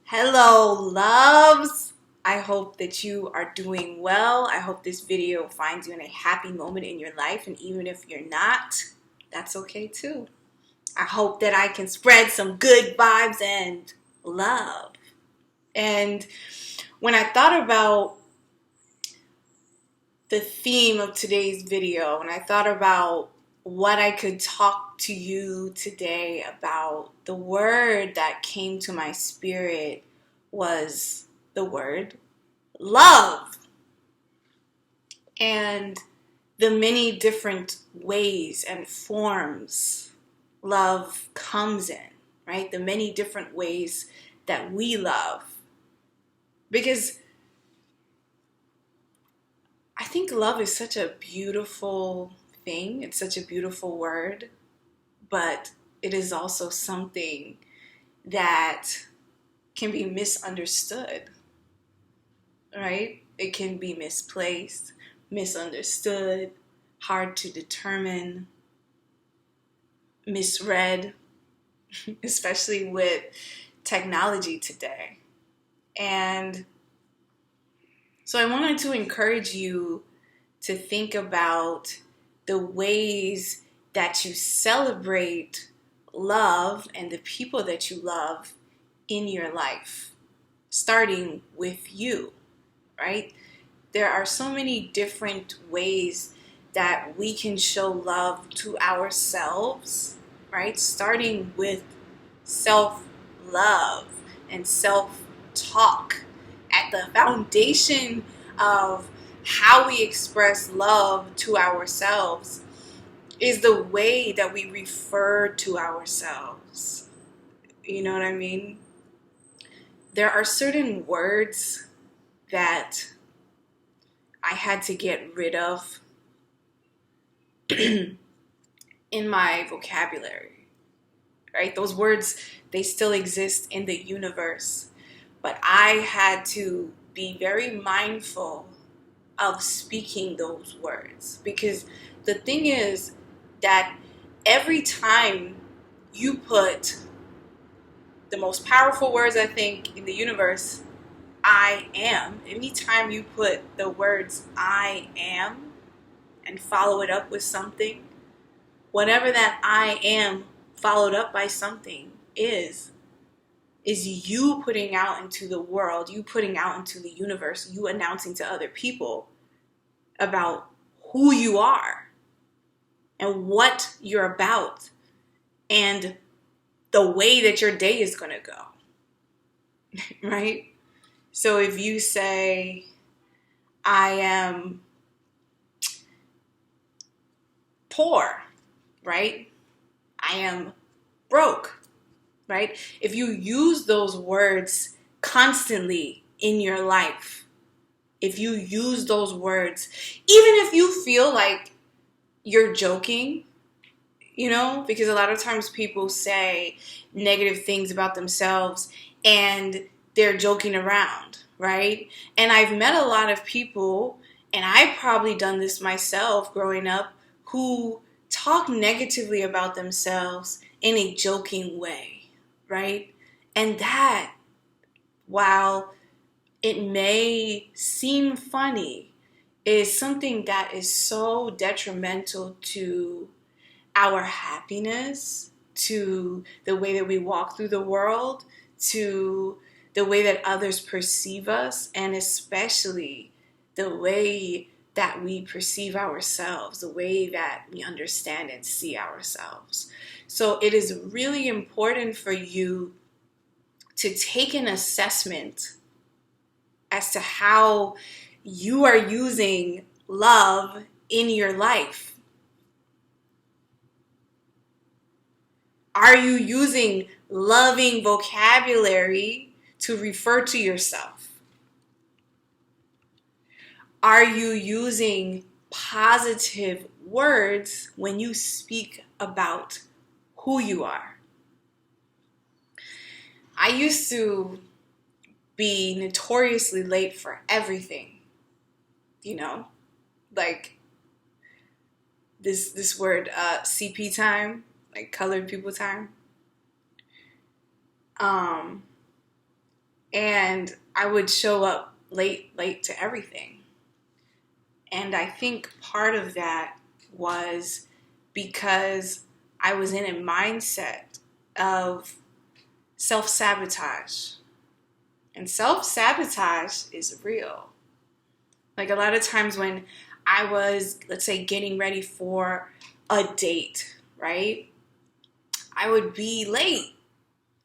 Hello, loves. I hope that you are doing well. I hope this video finds you in a happy moment in your life. And even if you're not, that's okay too. I hope that I can spread some good vibes and love. And when I thought about the theme of today's video, and I thought about what I could talk to you today about, the word that came to my spirit was the word love, and the many different ways and forms love comes in, right? The many different ways that we love. Because I think love is such a beautiful thing. It's such a beautiful word, but it is also something that can be misunderstood, right? It can be misplaced, misunderstood, hard to determine, misread, especially with technology today. And so I wanted to encourage you to think about the ways that you celebrate love and the people that you love in your life, starting with you, right? There are so many different ways that we can show love to ourselves, right? Starting with self-love and self-talk. At the foundation of how we express love to ourselves is the way that we refer to ourselves. You know what I mean? There are certain words that I had to get rid of in my vocabulary, right? Those words, they still exist in the universe, but I had to be very mindful of speaking those words, because the thing is that every time you put the most powerful words, I think, in the universe, I am, anytime you put the words I am and follow it up with something, whatever that I am followed up by something is you putting out into the world, you putting out into the universe, you announcing to other people about who you are and what you're about and the way that your day is going to go, right? So if you say, I am poor, right? I am broke, right? If you use those words constantly in your life, if you use those words, even if you feel like you're joking, you know, because a lot of times people say negative things about themselves and they're joking around, right? And I've met a lot of people, and I've probably done this myself growing up, who talk negatively about themselves in a joking way, right? And that, while it may seem funny, is something that is so detrimental to our happiness, to the way that we walk through the world, to the way that others perceive us, and especially the way that we perceive ourselves, the way that we understand and see ourselves. So it is really important for you to take an assessment as to how you are using love in your life. Are you using loving vocabulary to refer to yourself? Are you using positive words when you speak about who you are? I used to be notoriously late for everything, you know, like this word CP time, like colored people time. And I would show up late to everything. And I think part of that was because I was in a mindset of self-sabotage. And self-sabotage is real. Like a lot of times when I was, let's say, getting ready for a date, right? I would be late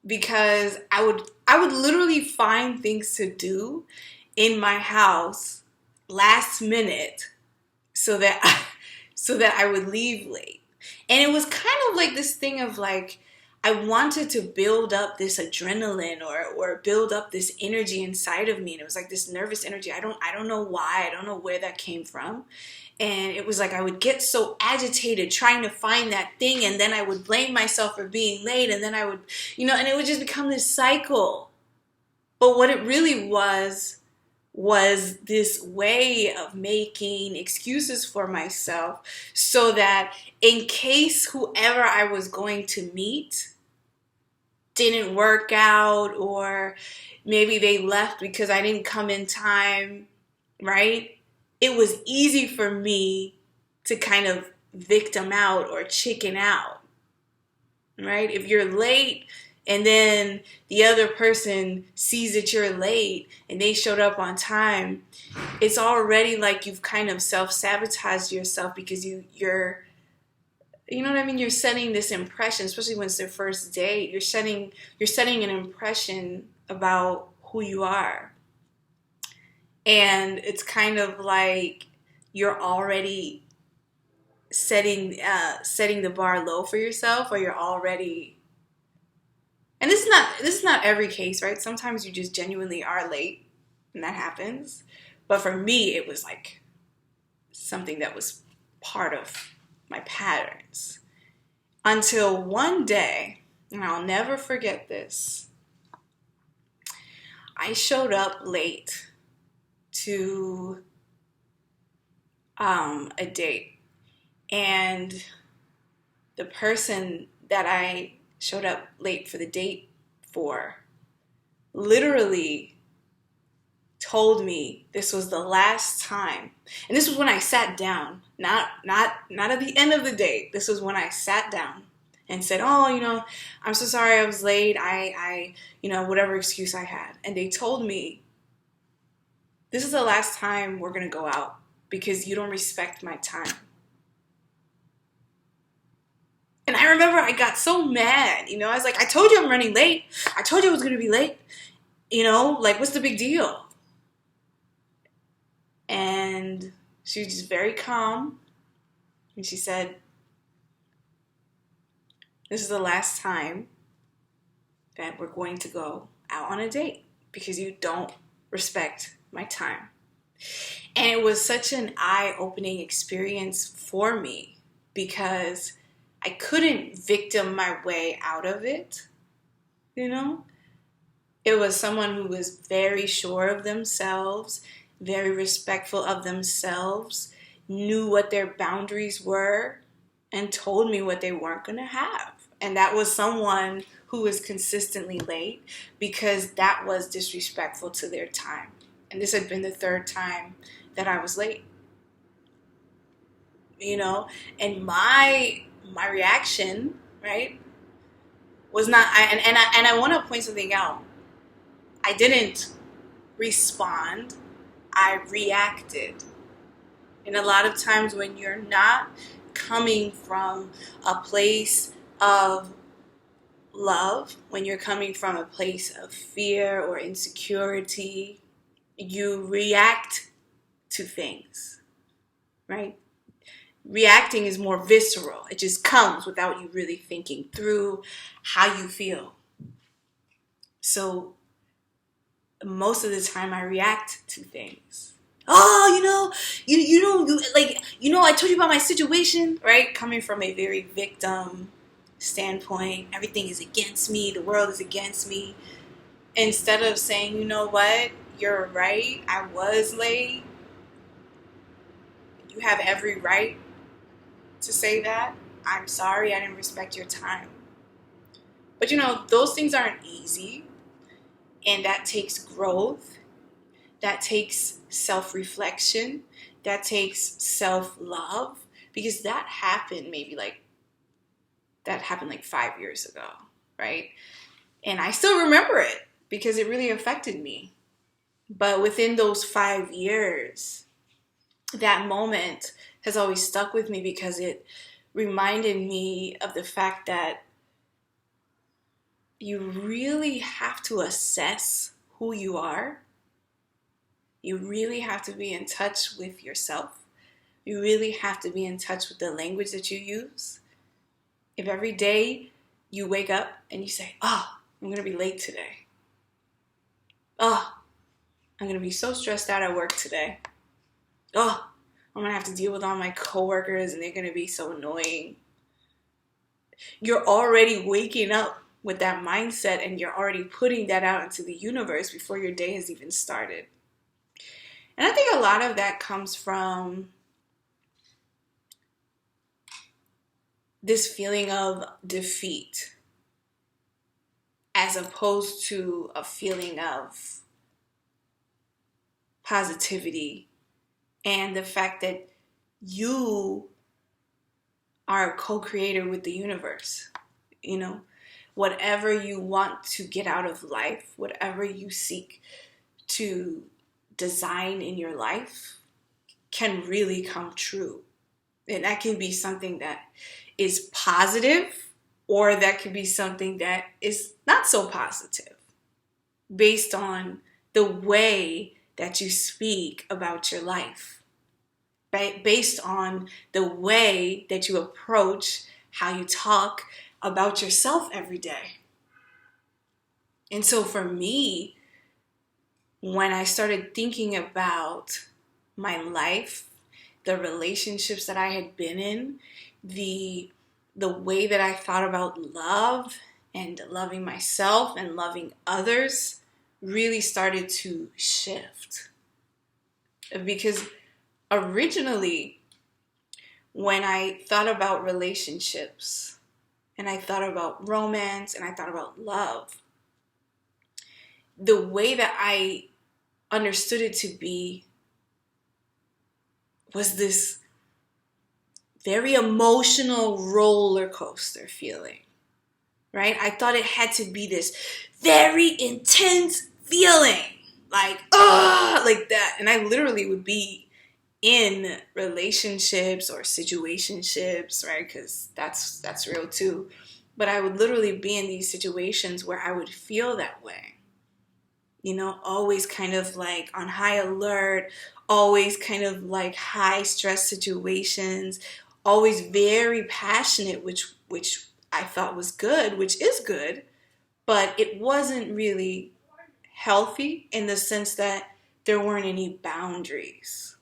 because I would literally find things to do in my house last minute so that so that I would leave late. And it was kind of like this thing of like I wanted to build up this adrenaline or build up this energy inside of me. And it was like this nervous energy. I don't know why. I don't know where that came from. And it was like I would get so agitated trying to find that thing, and then I would blame myself for being late, and then I would, and it would just become this cycle. But what it really was this way of making excuses for myself so that in case whoever I was going to meet didn't work out, or maybe they left because I didn't come in time, right? It was easy for me to kind of victim out or chicken out, right? If you're late and then the other person sees that you're late and they showed up on time, it's already like you've kind of self-sabotaged yourself because you're you know what I mean? You're setting this impression, especially when it's their first date. You're setting an impression about who you are. And it's kind of like you're already setting the bar low for yourself, or you're already. And this is not every case, right? Sometimes you just genuinely are late, and that happens. But for me, it was like something that was part of my patterns. Until one day, and I'll never forget this, I showed up late to a date, and the person that I showed up late for the date for literally told me this was the last time. And this was when I sat down, not at the end of the date. This was when I sat down and said, "Oh, I'm so sorry I was late. I whatever excuse I had." And they told me, "This is the last time we're going to go out because you don't respect my time." And I remember I got so mad, I was like, "I told you I'm running late. I told you I was going to be late. Like, what's the big deal?" And she was just very calm. And she said, "This is the last time that we're going to go out on a date because you don't respect my time." And it was such an eye-opening experience for me because I couldn't victim my way out of it, It was someone who was very sure of themselves, very respectful of themselves, knew what their boundaries were, and told me what they weren't going to have. And that was someone who was consistently late because that was disrespectful to their time. And this had been the third time that I was late. And my reaction, right, was not, and I want to point something out. I didn't respond. I reacted. And a lot of times when you're not coming from a place of love, when you're coming from a place of fear or insecurity, you react to things, right? Reacting is more visceral. It just comes without you really thinking through how you feel. So most of the time I react to things. "Oh, I told you about my situation," right? Coming from a very victim standpoint, everything is against me, the world is against me. Instead of saying, "You know what? You're right. I was late. You have every right to say that. I'm sorry I didn't respect your time." But those things aren't easy. And that takes growth, that takes self-reflection, that takes self-love, because that happened like 5 years ago, right? And I still remember it because it really affected me. But within those 5 years, that moment has always stuck with me because it reminded me of the fact that you really have to assess who you are. You really have to be in touch with yourself. You really have to be in touch with the language that you use. If every day you wake up and you say, oh, I'm going to be late today. Oh, I'm going to be so stressed out at work today. Oh, I'm going to have to deal with all my coworkers and they're going to be so annoying. You're already waking up with that mindset and you're already putting that out into the universe before your day has even started. And I think a lot of that comes from this feeling of defeat as opposed to a feeling of positivity and the fact that you are a co-creator with the universe. You know, whatever you want to get out of life, whatever you seek to design in your life can really come true. And that can be something that is positive, or that could be something that is not so positive based on the way that you speak about your life, right? Based on the way that you approach how you talk about yourself every day. And so for me, when I started thinking about my life, the relationships that I had been in, the way that I thought about love and loving myself and loving others really started to shift. Because originally, when I thought about relationships and I thought about romance and I thought about love, the way that I understood it to be was this very emotional roller coaster feeling, right? I thought it had to be this very intense feeling, like that. And I literally would be in relationships or situationships, right? Because that's real too. But I would literally be in these situations where I would feel that way. You know, always kind of like on high alert, always kind of like high stress situations, always very passionate, which I thought was good, which is good, but it wasn't really healthy in the sense that there weren't any boundaries,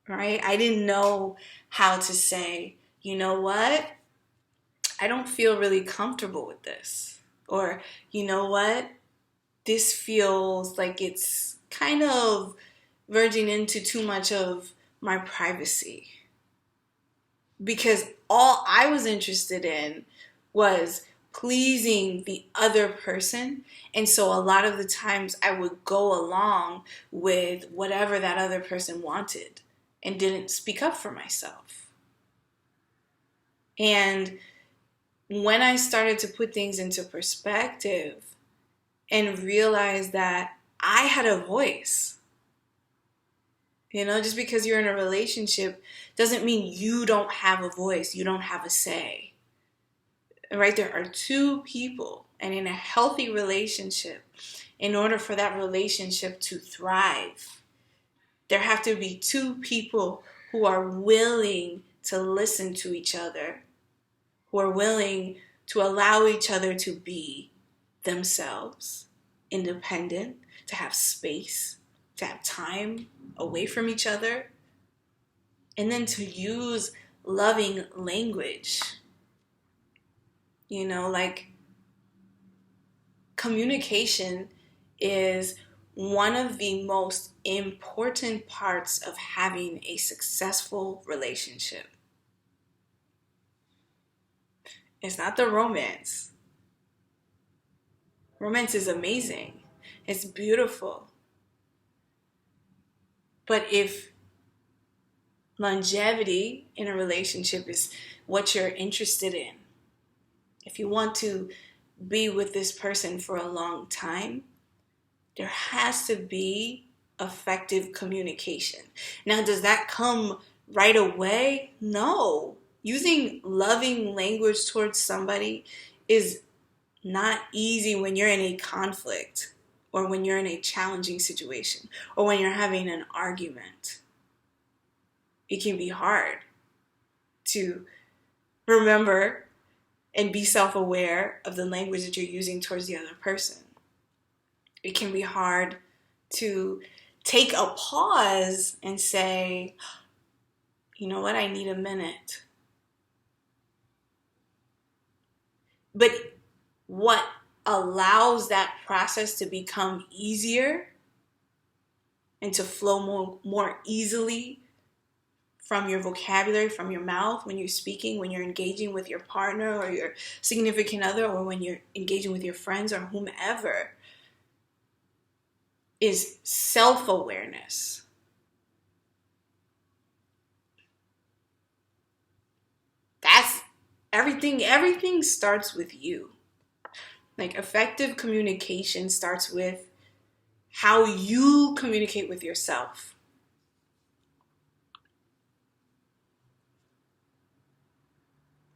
right? I didn't know how to say, you know what? I don't feel really comfortable with this. Or, you know what? This feels like it's kind of verging into too much of my privacy. Because all I was interested in was pleasing the other person. And so a lot of the times I would go along with whatever that other person wanted and didn't speak up for myself. And when I started to put things into perspective and realize that I had a voice, you know, just because you're in a relationship doesn't mean you don't have a voice, you don't have a say, right? There are two people, and in a healthy relationship, in order for that relationship to thrive, there have to be two people who are willing to listen to each other, who are willing to allow each other to be themselves, independent, to have space, to have time away from each other, and then to use loving language. You know, like communication is one of the most important parts of having a successful relationship. It's not the romance. Romance is amazing, It's beautiful. But if longevity in a relationship is what you're interested in, if you want to be with this person for a long time, there has to be effective communication. Now, does that come right away? No. Using loving language towards somebody is not easy when you're in a conflict or when you're in a challenging situation or when you're having an argument. It can be hard to remember and be self-aware of the language that you're using towards the other person. It can be hard to take a pause and say, you know what, I need a minute. But what allows that process to become easier and to flow more easily from your vocabulary, from your mouth, when you're speaking, when you're engaging with your partner or your significant other, or when you're engaging with your friends or whomever, is self-awareness. That's everything. Everything starts with you. Like, effective communication starts with how you communicate with yourself.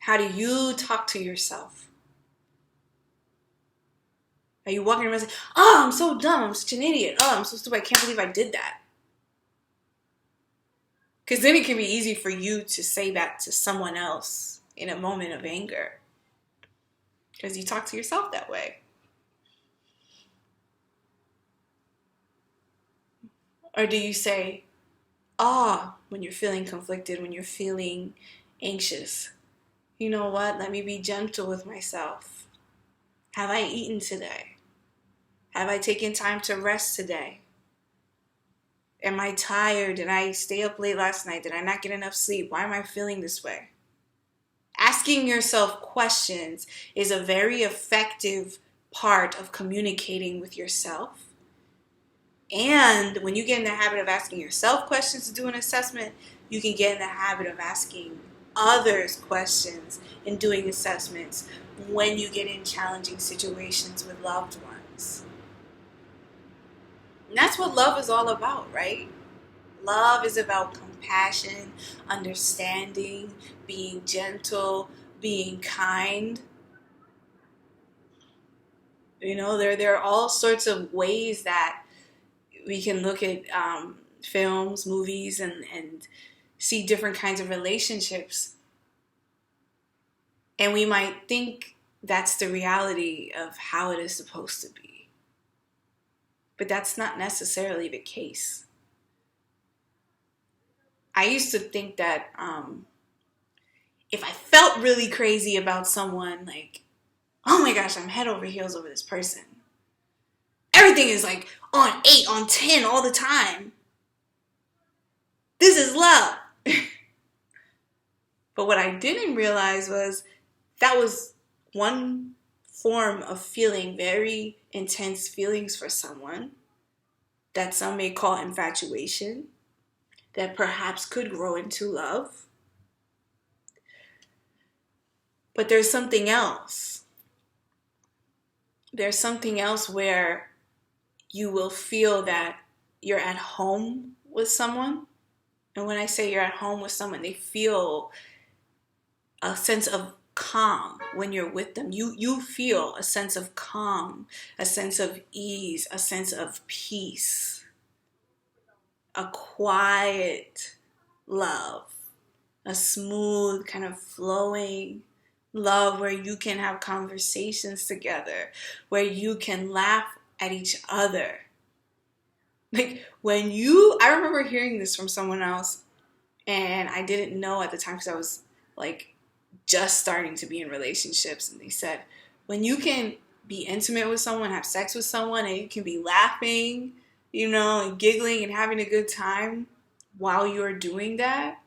How do you talk to yourself? Are you walking around saying, oh, I'm so dumb, I'm such an idiot, oh, I'm so stupid, I can't believe I did that? Because then it can be easy for you to say that to someone else in a moment of anger. Because you talk to yourself that way. Or do you say, when you're feeling conflicted, when you're feeling anxious, you know what, let me be gentle with myself. Have I eaten today? Have I taken time to rest today? Am I tired? Did I stay up late last night? Did I not get enough sleep? Why am I feeling this way? Asking yourself questions is a very effective part of communicating with yourself. And when you get in the habit of asking yourself questions to do an assessment, you can get in the habit of asking others questions and doing assessments when you get in challenging situations with loved ones. And that's what love is all about, right? Love is about compassion, understanding, being gentle, being kind. You know, there are all sorts of ways that we can look at films, movies, and see different kinds of relationships. And we might think that's the reality of how it is supposed to be. But that's not necessarily the case. I used to think that if I felt really crazy about someone, like, oh my gosh, I'm head over heels over this person. Everything is like on 8, on 10 all the time. This is love. But what I didn't realize was that was one form of feeling very intense feelings for someone that some may call infatuation, that perhaps could grow into love. But there's something else. There's something else where you will feel that you're at home with someone. And when I say you're at home with someone, they feel a sense of calm when you're with them. You feel a sense of calm, a sense of ease, a sense of peace, a quiet love, a smooth kind of flowing love where you can have conversations together, where you can laugh at each other. Like I remember hearing this from someone else, and I didn't know at the time because I was like just starting to be in relationships, and they said, when you can be intimate with someone, have sex with someone, and you can be laughing, you know, and giggling and having a good time while you're doing that,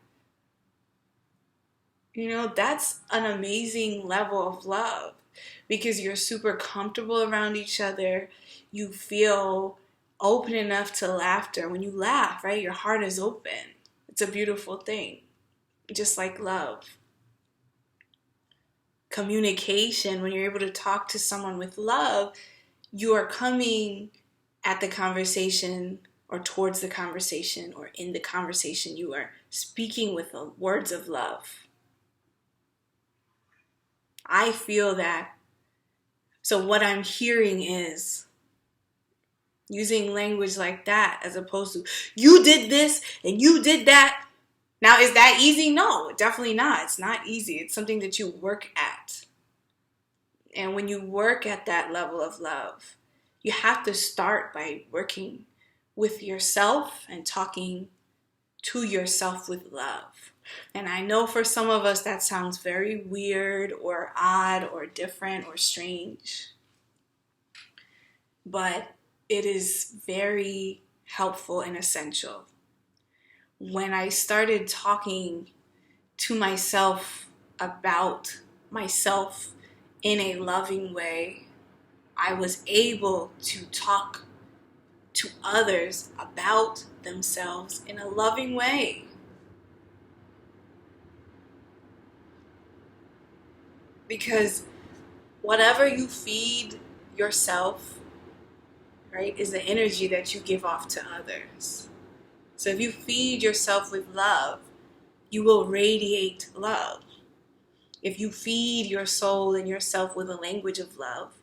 you know, that's an amazing level of love because you're super comfortable around each other. you feel open enough to laughter. When you laugh, right, your heart is open. It's a beautiful thing, just like love. Communication, when you're able to talk to someone with love, you are coming at the conversation or towards the conversation or in the conversation. You are speaking with the words of love. I feel that. So what I'm hearing is using language like that as opposed to, you did this and you did that. Now, is that easy? No, definitely not. It's not easy. It's something that you work at. And when you work at that level of love, you have to start by working with yourself and talking to yourself with love. And I know for some of us that sounds very weird or odd or different or strange, but it is very helpful and essential. When I started talking to myself about myself in a loving way, I was able to talk to others about themselves in a loving way. Because whatever you feed yourself, right, is the energy that you give off to others. So if you feed yourself with love, you will radiate love. If you feed your soul and yourself with a language of love,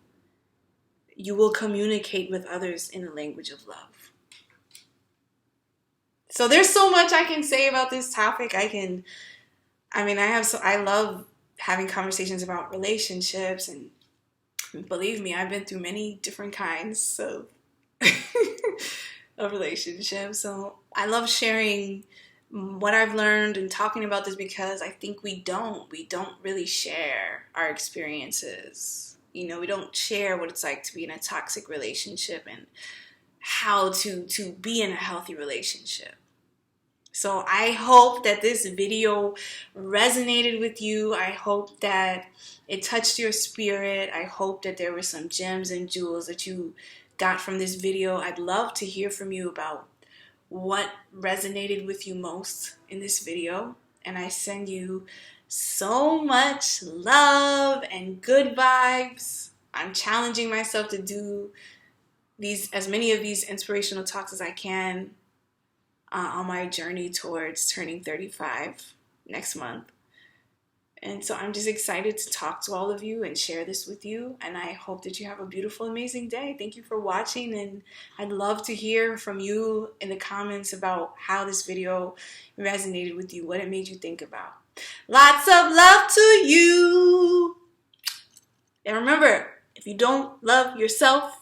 you will communicate with others in the language of love. So there's so much I can say about this topic. I love having conversations about relationships, and believe me, I've been through many different kinds of relationships. So I love sharing what I've learned and talking about this because I think we don't really share our experiences. We don't share what it's like to be in a toxic relationship and how to be in a healthy relationship. So I hope that this video resonated with you. I hope that it touched your spirit. I hope that there were some gems and jewels that you got from this video. I'd love to hear from you about what resonated with you most in this video. And I send you so much love and good vibes. I'm challenging myself to do as many of these inspirational talks as I can on my journey towards turning 35 next month. And so I'm just excited to talk to all of you and share this with you. And I hope that you have a beautiful, amazing day. Thank you for watching. And I'd love to hear from you in the comments about how this video resonated with you, what it made you think about. Lots of love to you. And remember, if you don't love yourself,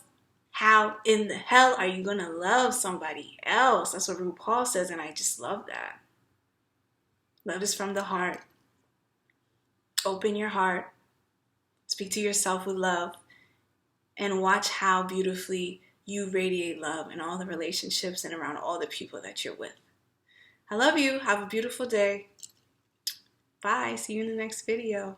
how in the hell are you going to love somebody else? That's what RuPaul says, and I just love that. Love is from the heart. Open your heart. Speak to yourself with love. And watch how beautifully you radiate love in all the relationships and around all the people that you're with. I love you. Have a beautiful day. Bye. See you in the next video.